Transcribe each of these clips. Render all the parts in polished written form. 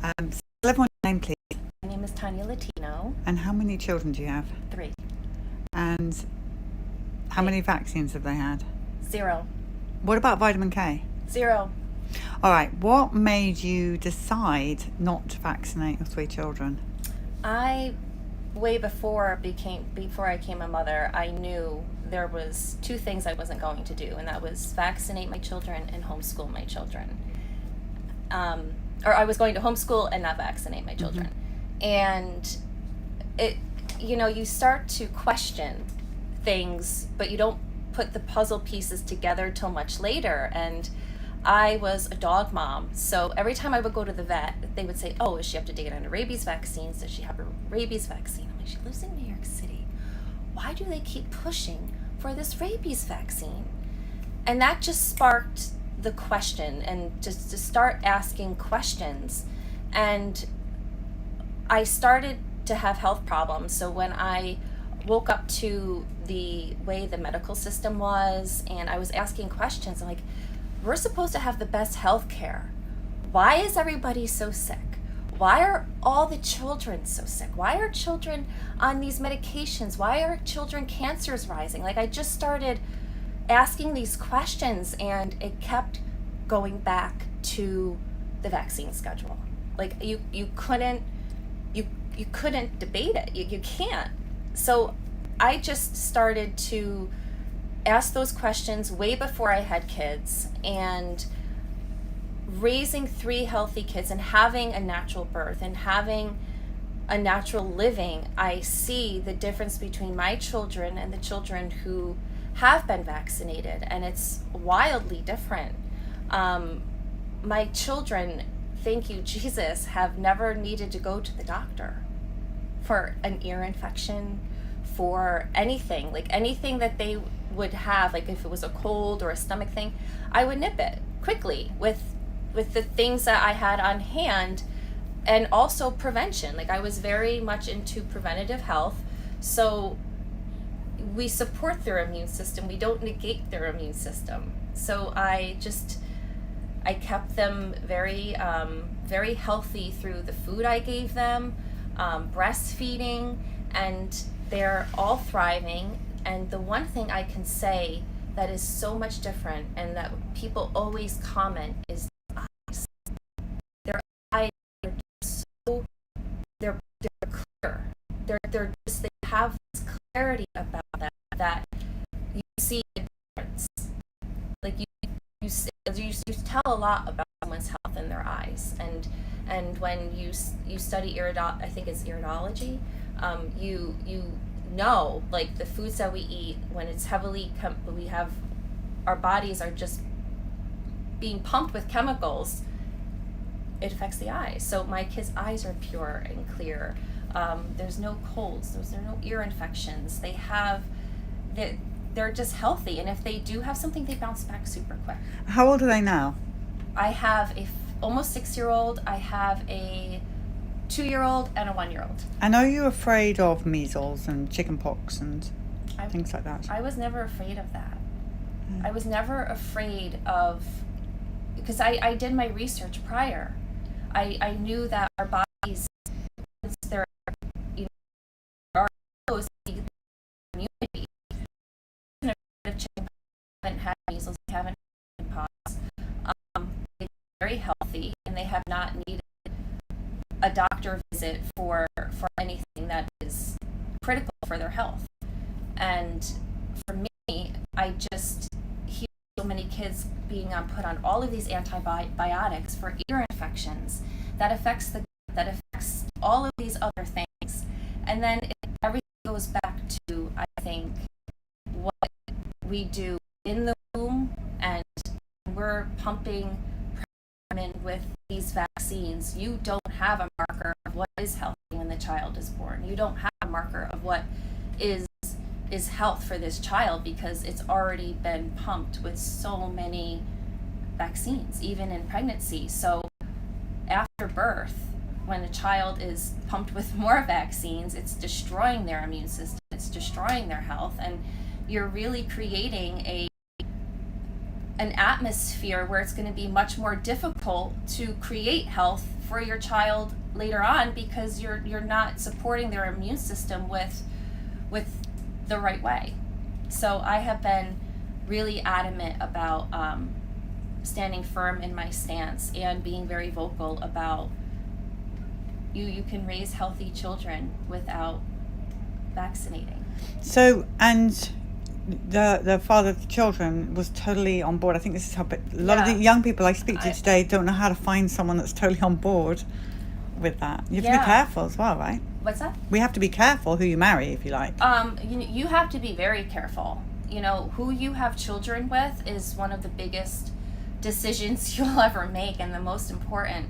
Tell everyone your name, please. My name is Tanya Latino. And how many children do you have? 3. And how many vaccines have they had? 0. What about vitamin K? 0. All right. What made you decide not to vaccinate your 3 children? Way before I became a mother, I knew there was 2 things I wasn't going to do, and that was vaccinate my children and homeschool my children. Or I was going to homeschool and not vaccinate my children. And you start to question things, but you don't put the puzzle pieces together till much later. And I was a dog mom, so every time I would go to the vet, they would say, "Oh, does she have to get on a rabies vaccine? Does she have a rabies vaccine?" I'm like, "She lives in New York City. Why do they keep pushing for this rabies vaccine?" And that just sparked the question, and just to start asking questions. And I started to have health problems. So when I woke up to the way the medical system was, and I was asking questions, I'm like, we're supposed to have the best health care. Why is everybody so sick? Why are all the children so sick? Why are children on these medications? Why are children cancers rising? Like, I just started asking these questions, and it kept going back to the vaccine schedule. Like, you couldn't debate it. You can't. So I just started to ask those questions way before I had kids, and raising 3 healthy kids and having a natural birth and having a natural living, I see the difference between my children and the children who have been vaccinated, and it's wildly different. My children, thank you, Jesus, have never needed to go to the doctor for an ear infection, for anything, like anything that they would have, like if it was a cold or a stomach thing, I would nip it quickly with the things that I had on hand. And also prevention. Like, I was very much into preventative health. So we support their immune system. We don't negate their immune system. So I kept them very, very healthy through the food I gave them, breastfeeding, and they're all thriving. And the one thing I can say that is so much different, and that people always comment, is their eyes. Their eyes are just so, they're clear. They're just, they have this clarity about them that you see a difference. Like, you tell a lot about someone's health in their eyes, and when you study I think it's iridology, you know, like, the foods that we eat, when it's heavily we have, our bodies are just being pumped with chemicals, it affects the eyes. So my kids' eyes are pure and clear. There's no colds, there's no ear infections. They're just healthy, and if they do have something, they bounce back super quick. How old are they now? I have a almost 6-year-old. I have a 2-year-old and a 1-year-old. And are you afraid of measles and chickenpox and things like that? I was never afraid of that. I was never afraid of, because I did my research prior. I knew that our bodies, once they're, are exposed to the immunity. Haven't had measles, they haven't had chickenpox. They're very healthy, and they have not needed a doctor visit for anything that is critical for their health. And for me, I just hear so many kids being put on all of these antibiotics for ear infections that affects all of these other things. And then everything goes back to, I think, what we do in the womb, and we're pumping pregnant with these vaccines. You don't have a marker of what is healthy when the child is born. You don't have a marker of what is health for this child, because it's already been pumped with so many vaccines, even in pregnancy. So after birth, when a child is pumped with more vaccines, it's destroying their immune system, it's destroying their health, and you're really creating an atmosphere where it's going to be much more difficult to create health for your child later on, because you're not supporting their immune system with the right way. So I have been really adamant about standing firm in my stance and being very vocal about you can raise healthy children without vaccinating. So, and the father of the children was totally on board. I think this is how a lot of the young people I speak to today don't know how to find someone that's totally on board with that. You have to be careful as well, right? What's that? We have to be careful who you marry, if you like. You have to be very careful. Who you have children with is one of the biggest decisions you'll ever make, and the most important.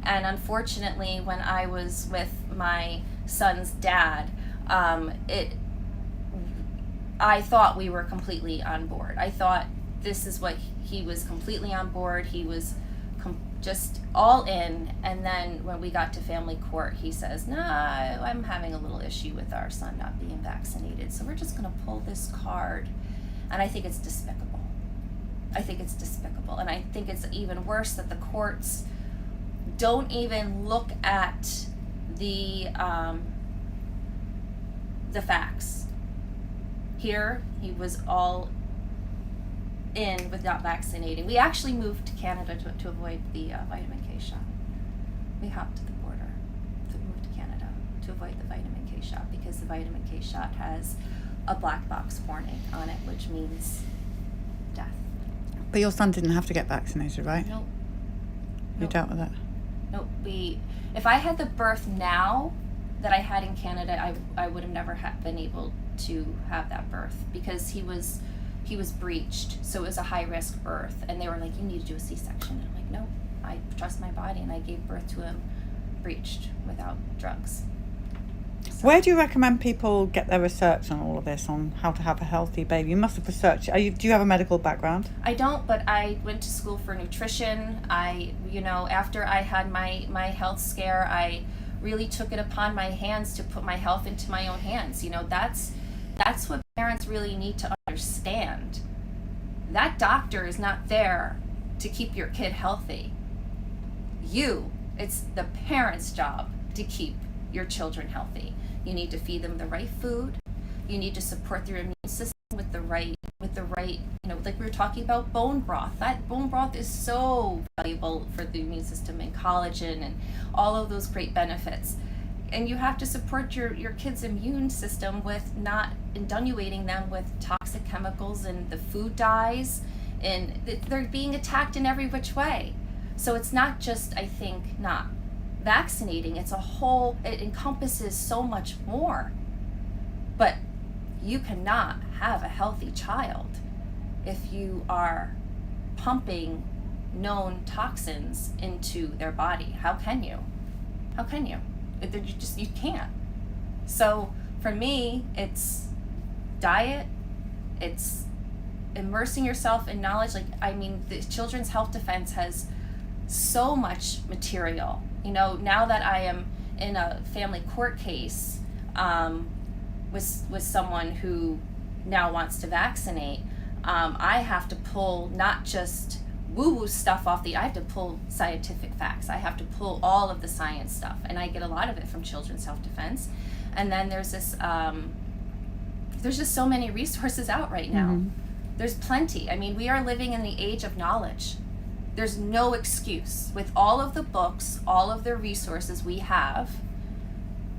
And unfortunately, when I was with my son's dad, I thought we were completely on board. I thought this is what he was completely on board. He was just all in. And then when we got to family court, he says, "No, I'm having a little issue with our son not being vaccinated. So we're just going to pull this card." And I think it's despicable. I think it's despicable. And I think it's even worse that the courts don't even look at the facts. Here, he was all in with not vaccinating. We actually moved to Canada to avoid the vitamin K shot. We hopped to the border to move to Canada to avoid the vitamin K shot, because the vitamin K shot has a black box warning on it, which means death. But your son didn't have to get vaccinated, right? Nope. You dealt with that? Nope. If I had the birth now that I had in Canada, I would have never been able to have that birth, because he was breached, so it was a high risk birth, and they were like, "You need to do a C-section." And I'm like, "No, I trust my body," and I gave birth to him breached without drugs. So. Where do you recommend people get their research on all of this, on how to have a healthy baby? You must have researched. Do you have a medical background? I don't, but I went to school for nutrition. After I had my health scare, I really took it upon my hands to put my health into my own hands. That's what parents really need to understand. That doctor is not there to keep your kid healthy. It's the parent's job to keep your children healthy. You need to feed them the right food. You need to support their immune system with the right, like we were talking about bone broth. That bone broth is so valuable for the immune system, and collagen and all of those great benefits. And you have to support your kid's immune system with not inundating them with toxic chemicals and the food dyes, and they're being attacked in every which way. So it's not just, I think, not vaccinating, it encompasses so much more. But you cannot have a healthy child if you are pumping known toxins into their body. How can you? You can't. So for me, it's diet, it's immersing yourself in knowledge. The Children's Health Defense has so much material. Now that I am in a family court case with someone who now wants to vaccinate, I have to pull not just woo-woo stuff I have to pull scientific facts. I have to pull all of the science stuff, and I get a lot of it from Children's Health Defense. And then there's this there's just so many resources out right now. Mm-hmm. There's plenty. We are living in the age of knowledge. There's no excuse. With all of the books, all of the resources we have,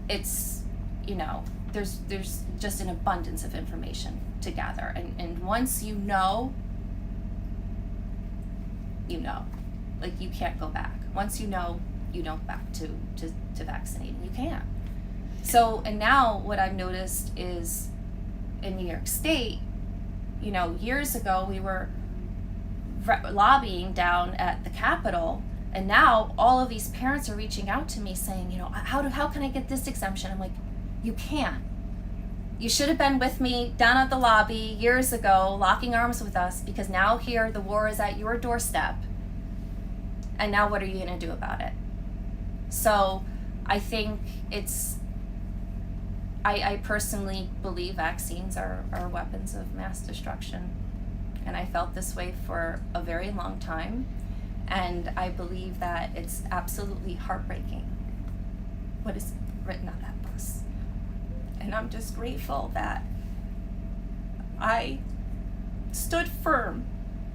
it's, there's just an abundance of information to gather. And once you know, you can't go back. Once you know back to vaccinating. You can't. So, and now what I've noticed is in New York State, years ago we were lobbying down at the Capitol, and now all of these parents are reaching out to me saying, how can I get this exemption? I'm like, you can't. You should have been with me down at the lobby years ago, locking arms with us, because now here the war is at your doorstep. And now what are you going to do about it? So I think I personally believe vaccines are weapons of mass destruction. And I felt this way for a very long time. And I believe that it's absolutely heartbreaking what is written on that bus. And I'm just grateful that I stood firm,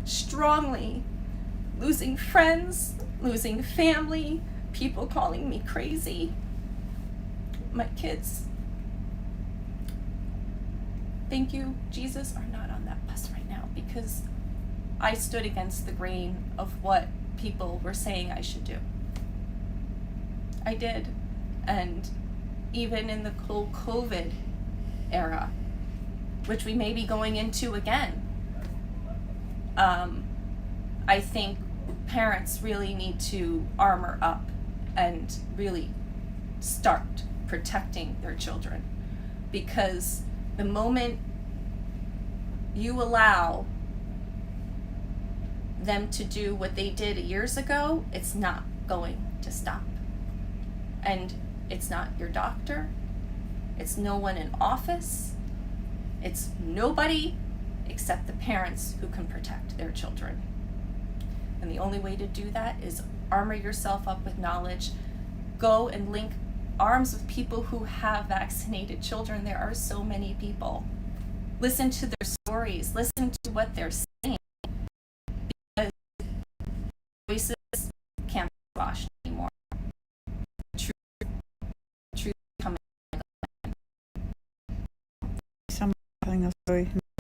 strongly, losing friends, losing family, people calling me crazy. My kids, thank you, Jesus, are not on that bus right now because I stood against the grain of what people were saying I should do. I did. And even in the whole COVID era, which we may be going into again, I think parents really need to armor up and really start protecting their children, because the moment you allow them to do what they did years ago, it's not going to stop. And it's not your doctor, it's no one in office, it's nobody except the parents who can protect their children. And the only way to do that is armor yourself up with knowledge. Go and link arms with people who have vaccinated children. There are so many people. Listen to their stories, listen to what they're saying, because voices can't be washed.